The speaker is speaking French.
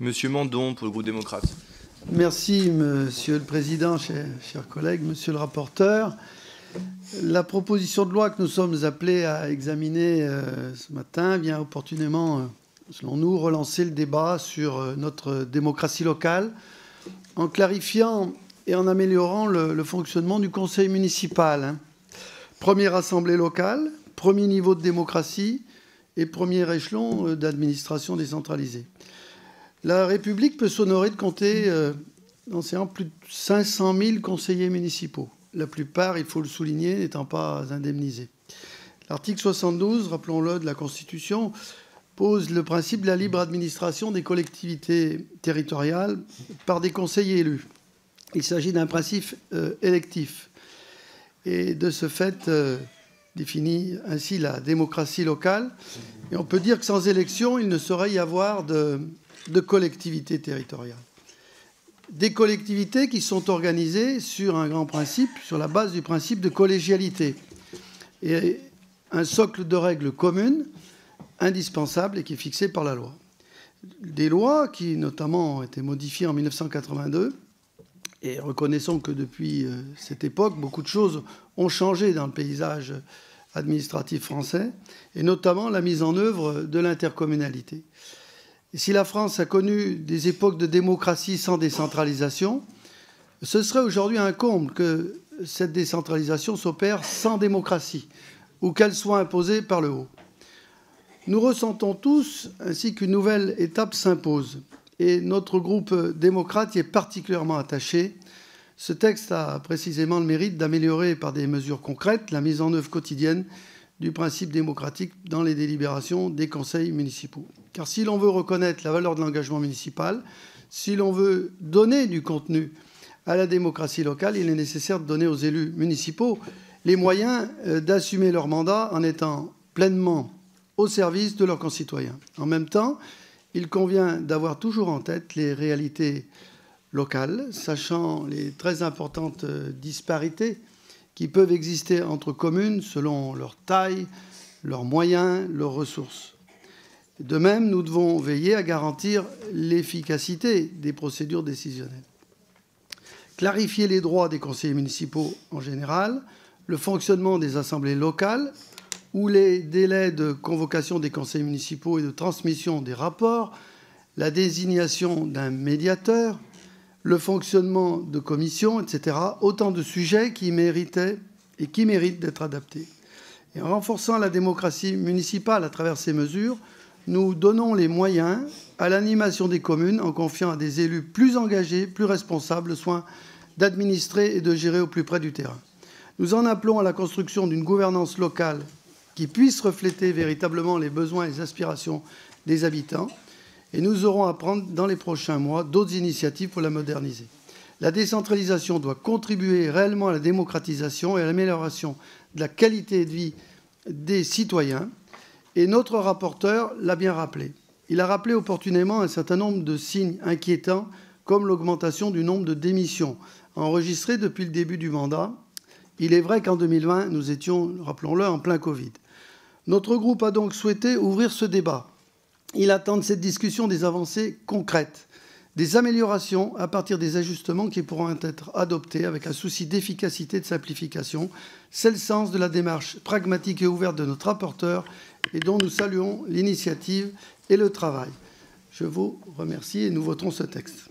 Monsieur Mandon, pour le groupe démocrate. Merci, Monsieur le Président, chers collègues, Monsieur le rapporteur. La proposition de loi que nous sommes appelés à examiner ce matin vient opportunément, selon nous, relancer le débat sur notre démocratie locale en clarifiant et en améliorant le fonctionnement du conseil municipal. Première assemblée locale, premier niveau de démocratie et premier échelon d'administration décentralisée. La République peut s'honorer de compter dans ses rangs plus de 500 000 conseillers municipaux. La plupart, il faut le souligner, n'étant pas indemnisés. L'article 72, rappelons-le, de la Constitution, pose le principe de la libre administration des collectivités territoriales par des conseillers élus. Il s'agit d'un principe électif. Et de ce fait, définit ainsi la démocratie locale. Et on peut dire que sans élection, il ne saurait y avoir de collectivités territoriales. Des collectivités qui sont organisées sur un grand principe, sur la base du principe de collégialité. Et un socle de règles communes indispensable et qui est fixé par la loi. Des lois qui, notamment, ont été modifiées en 1982. Et reconnaissons que depuis cette époque, beaucoup de choses ont changé dans le paysage administratif français, et notamment la mise en œuvre de l'intercommunalité. Et si la France a connu des époques de démocratie sans décentralisation, ce serait aujourd'hui un comble que cette décentralisation s'opère sans démocratie ou qu'elle soit imposée par le haut. Nous ressentons tous ainsi qu'une nouvelle étape s'impose et notre groupe démocrate y est particulièrement attaché. Ce texte a précisément le mérite d'améliorer par des mesures concrètes la mise en œuvre quotidienne du principe démocratique dans les délibérations des conseils municipaux. Car si l'on veut reconnaître la valeur de l'engagement municipal, si l'on veut donner du contenu à la démocratie locale, il est nécessaire de donner aux élus municipaux les moyens d'assumer leur mandat en étant pleinement au service de leurs concitoyens. En même temps, il convient d'avoir toujours en tête les réalités locales, sachant les très importantes disparités qui peuvent exister entre communes selon leur taille, leurs moyens, leurs ressources. De même, nous devons veiller à garantir l'efficacité des procédures décisionnelles. Clarifier les droits des conseillers municipaux en général, le fonctionnement des assemblées locales ou les délais de convocation des conseils municipaux et de transmission des rapports, la désignation d'un médiateur, le fonctionnement de commissions, etc. Autant de sujets qui méritaient et qui méritent d'être adaptés. Et en renforçant la démocratie municipale à travers ces mesures, nous donnons les moyens à l'animation des communes en confiant à des élus plus engagés, plus responsables, le soin d'administrer et de gérer au plus près du terrain. Nous en appelons à la construction d'une gouvernance locale qui puisse refléter véritablement les besoins et les aspirations des habitants. Et nous aurons à prendre dans les prochains mois d'autres initiatives pour la moderniser. La décentralisation doit contribuer réellement à la démocratisation et à l'amélioration de la qualité de vie des citoyens. Et notre rapporteur l'a bien rappelé. Il a rappelé opportunément un certain nombre de signes inquiétants, comme l'augmentation du nombre de démissions enregistrées depuis le début du mandat. Il est vrai qu'en 2020, nous étions, rappelons-le, en plein Covid. Notre groupe a donc souhaité ouvrir ce débat. Il attend de cette discussion des avancées concrètes, des améliorations à partir des ajustements qui pourront être adoptés avec un souci d'efficacité et de simplification. C'est le sens de la démarche pragmatique et ouverte de notre rapporteur et dont nous saluons l'initiative et le travail. Je vous remercie et nous voterons ce texte.